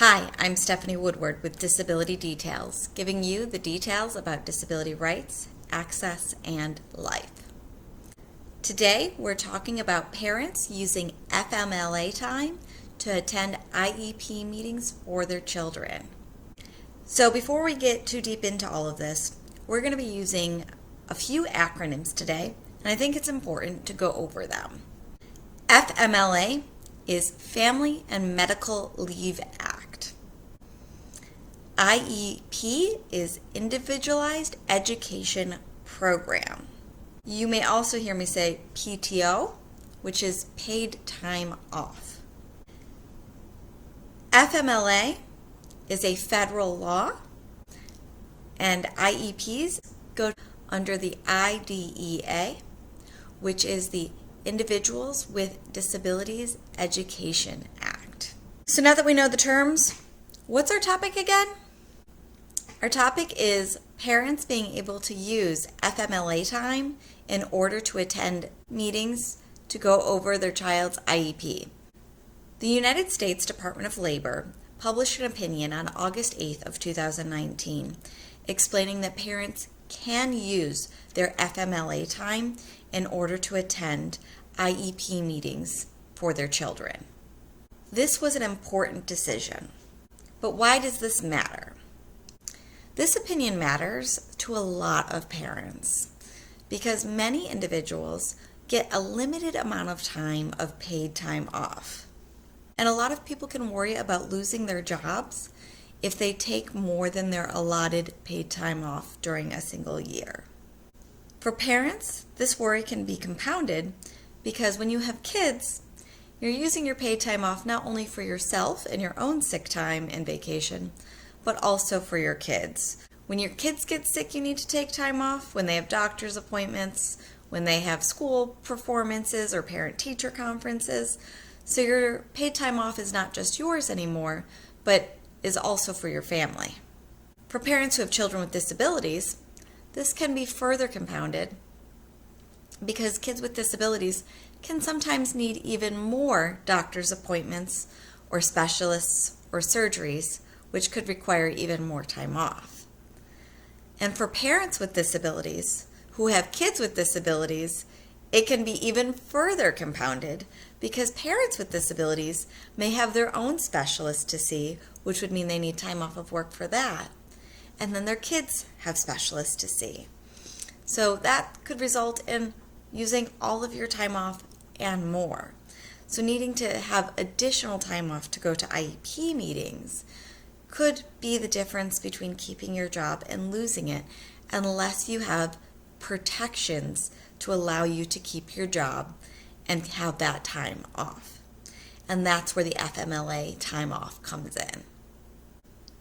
Hi, I'm Stephanie Woodward with Disability Details, giving you the details about disability rights, access, and life. Today, we're talking about parents using FMLA time to attend IEP meetings for their children. So before we get too deep into all of this, we're going to be using a few acronyms today, and I think it's important to go over them. FMLA is Family and Medical Leave Act. IEP is Individualized Education Program. You may also hear me say PTO, which is paid time off. FMLA is a federal law, and IEPs go under the IDEA, which is the Individuals with Disabilities Education Act. So now that we know the terms, what's our topic again? Our topic is parents being able to use FMLA time in order to attend meetings to go over their child's IEP. The United States Department of Labor published an opinion on August 8th of 2019 explaining that parents can use their FMLA time in order to attend IEP meetings for their children. This was an important decision, but why does this matter? This opinion matters to a lot of parents because many individuals get a limited amount of time of paid time off. And a lot of people can worry about losing their jobs if they take more than their allotted paid time off during a single year. For parents, this worry can be compounded because when you have kids, you're using your paid time off not only for yourself and your own sick time and vacation, but also for your kids. When your kids get sick, you need to take time off. When they have doctor's appointments, when they have school performances or parent-teacher conferences. So your paid time off is not just yours anymore, but is also for your family. For parents who have children with disabilities, this can be further compounded because kids with disabilities can sometimes need even more doctor's appointments or specialists or surgeries, which could require even more time off. And for parents with disabilities who have kids with disabilities, it can be even further compounded because parents with disabilities may have their own specialist to see, which would mean they need time off of work for that. And then their kids have specialists to see. So that could result in using all of your time off and more. So needing to have additional time off to go to IEP meetings could be the difference between keeping your job and losing it unless you have protections to allow you to keep your job and have that time off. And that's where the FMLA time off comes in.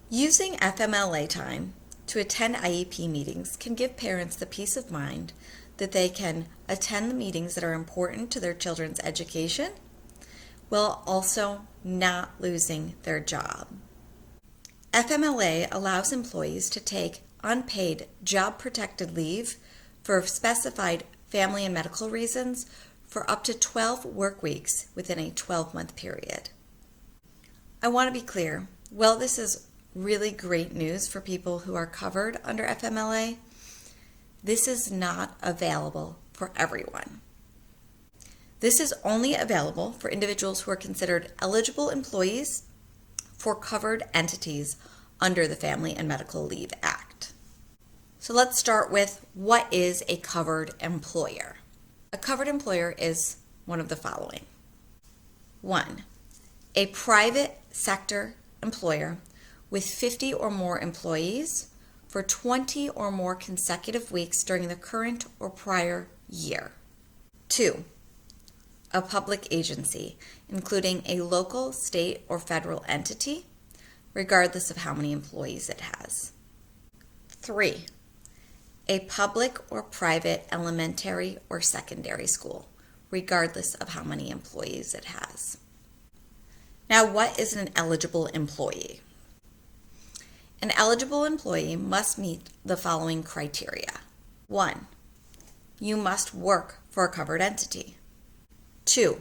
Using FMLA time to attend IEP meetings can give parents the peace of mind that they can attend the meetings that are important to their children's education while also not losing their job. FMLA allows employees to take unpaid job-protected leave for specified family and medical reasons for up to 12 work weeks within a 12-month period. I want to be clear, while this is really great news for people who are covered under FMLA, this is not available for everyone. This is only available for individuals who are considered eligible employees for covered entities under the Family and Medical Leave Act. So let's start with what is a covered employer? A covered employer is one of the following. 1. A private sector employer with 50 or more employees for 20 or more consecutive weeks during the current or prior year. 2. A public agency, including a local, state, or federal entity, regardless of how many employees it has. 3. A public or private elementary or secondary school, regardless of how many employees it has. Now, what is an eligible employee? An eligible employee must meet the following criteria. 1. You must work for a covered entity. 2.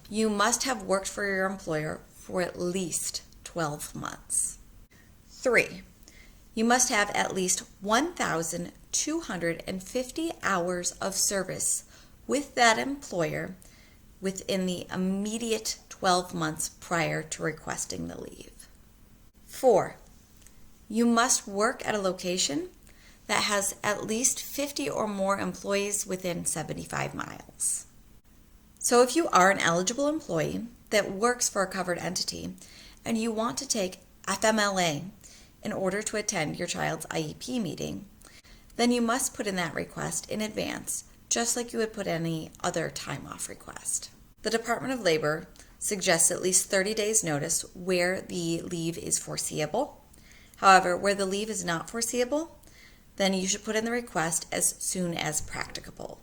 You must have worked for your employer for at least 12 months. 3. You must have at least 1,250 hours of service with that employer within the immediate 12 months prior to requesting the leave. 4. You must work at a location that has at least 50 or more employees within 75 miles. So if you are an eligible employee that works for a covered entity and you want to take FMLA in order to attend your child's IEP meeting, then you must put in that request in advance, just like you would put any other time off request. The Department of Labor suggests at least 30 days notice where the leave is foreseeable. However, where the leave is not foreseeable, then you should put in the request as soon as practicable.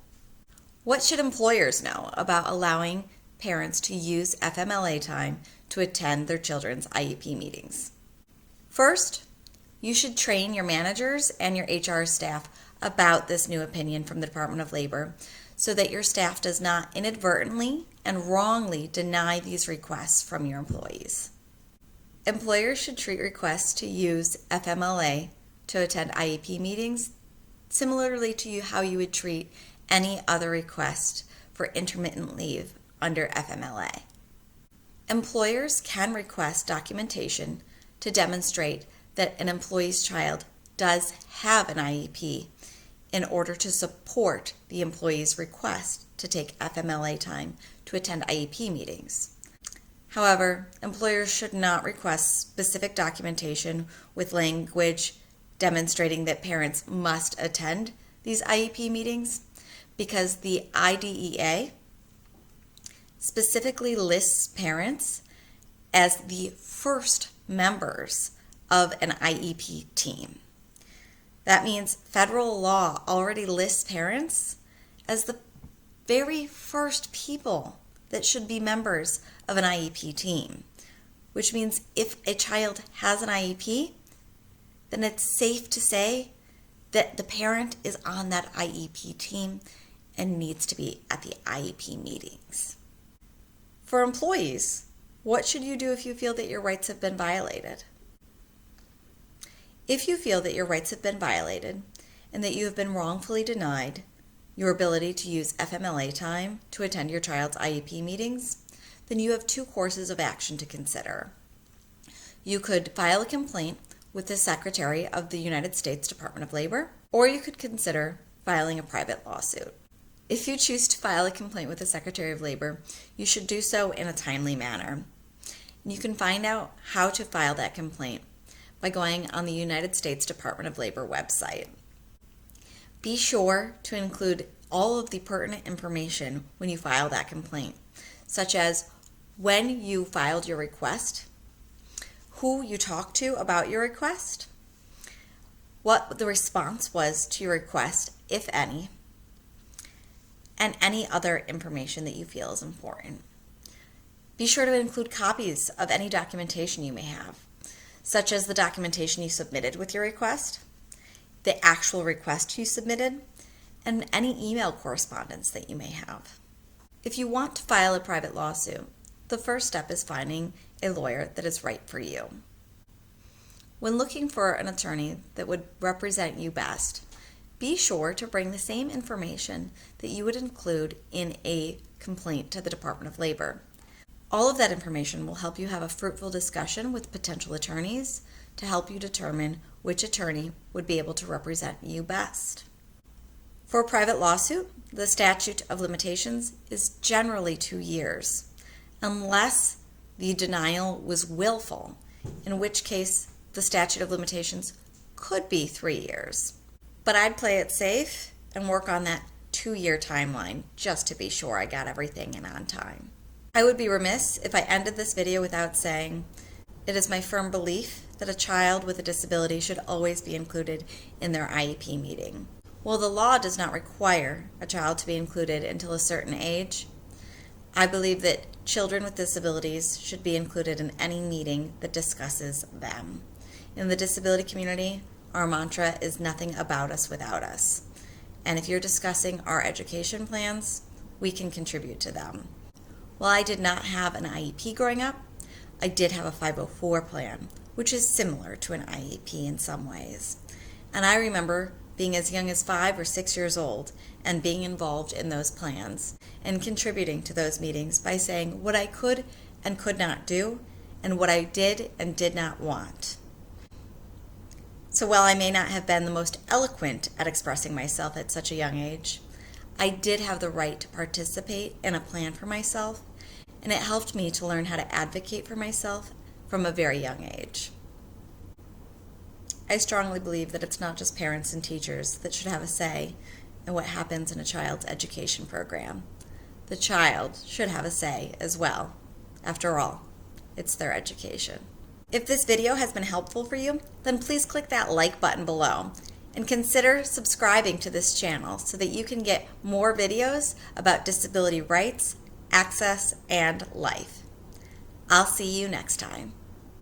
What should employers know about allowing parents to use FMLA time to attend their children's IEP meetings? First, you should train your managers and your HR staff about this new opinion from the Department of Labor so that your staff does not inadvertently and wrongly deny these requests from your employees. Employers should treat requests to use FMLA to attend IEP meetings similarly to how you would treat any other request for intermittent leave under FMLA. Employers can request documentation to demonstrate that an employee's child does have an IEP in order to support the employee's request to take FMLA time to attend IEP meetings. However, employers should not request specific documentation with language demonstrating that parents must attend these IEP meetings because the IDEA specifically lists parents as the first members of an IEP team. That means federal law already lists parents as the very first people that should be members of an IEP team, which means if a child has an IEP, then it's safe to say that the parent is on that IEP team and needs to be at the IEP meetings. For employees, what should you do if you feel that your rights have been violated? If you feel that your rights have been violated and that you have been wrongfully denied your ability to use FMLA time to attend your child's IEP meetings, then you have two courses of action to consider. You could file a complaint with the Secretary of the United States Department of Labor, or you could consider filing a private lawsuit. If you choose to file a complaint with the Secretary of Labor, you should do so in a timely manner. You can find out how to file that complaint by going on the United States Department of Labor website. Be sure to include all of the pertinent information when you file that complaint, such as when you filed your request, who you talked to about your request, what the response was to your request, if any, and any other information that you feel is important. Be sure to include copies of any documentation you may have, such as the documentation you submitted with your request, the actual request you submitted, and any email correspondence that you may have. If you want to file a private lawsuit, the first step is finding a lawyer that is right for you. When looking for an attorney that would represent you best, be sure to bring the same information that you would include in a complaint to the Department of Labor. All of that information will help you have a fruitful discussion with potential attorneys to help you determine which attorney would be able to represent you best. For a private lawsuit, the statute of limitations is generally 2 years, unless the denial was willful, in which case the statute of limitations could be 3 years. But I'd play it safe and work on that 2-year timeline just to be sure I got everything in on time. I would be remiss if I ended this video without saying, it is my firm belief that a child with a disability should always be included in their IEP meeting. While the law does not require a child to be included until a certain age, I believe that children with disabilities should be included in any meeting that discusses them. In the disability community, our mantra is nothing about us without us. And if you're discussing our education plans, we can contribute to them. While I did not have an IEP growing up, I did have a 504 plan, which is similar to an IEP in some ways. And I remember being as young as 5 or 6 years old and being involved in those plans and contributing to those meetings by saying what I could and could not do and what I did and did not want. So while I may not have been the most eloquent at expressing myself at such a young age, I did have the right to participate in a plan for myself, and it helped me to learn how to advocate for myself from a very young age. I strongly believe that it's not just parents and teachers that should have a say in what happens in a child's education program. The child should have a say as well. After all, it's their education. If this video has been helpful for you, then please click that like button below and consider subscribing to this channel so that you can get more videos about disability rights, access, and life. I'll see you next time.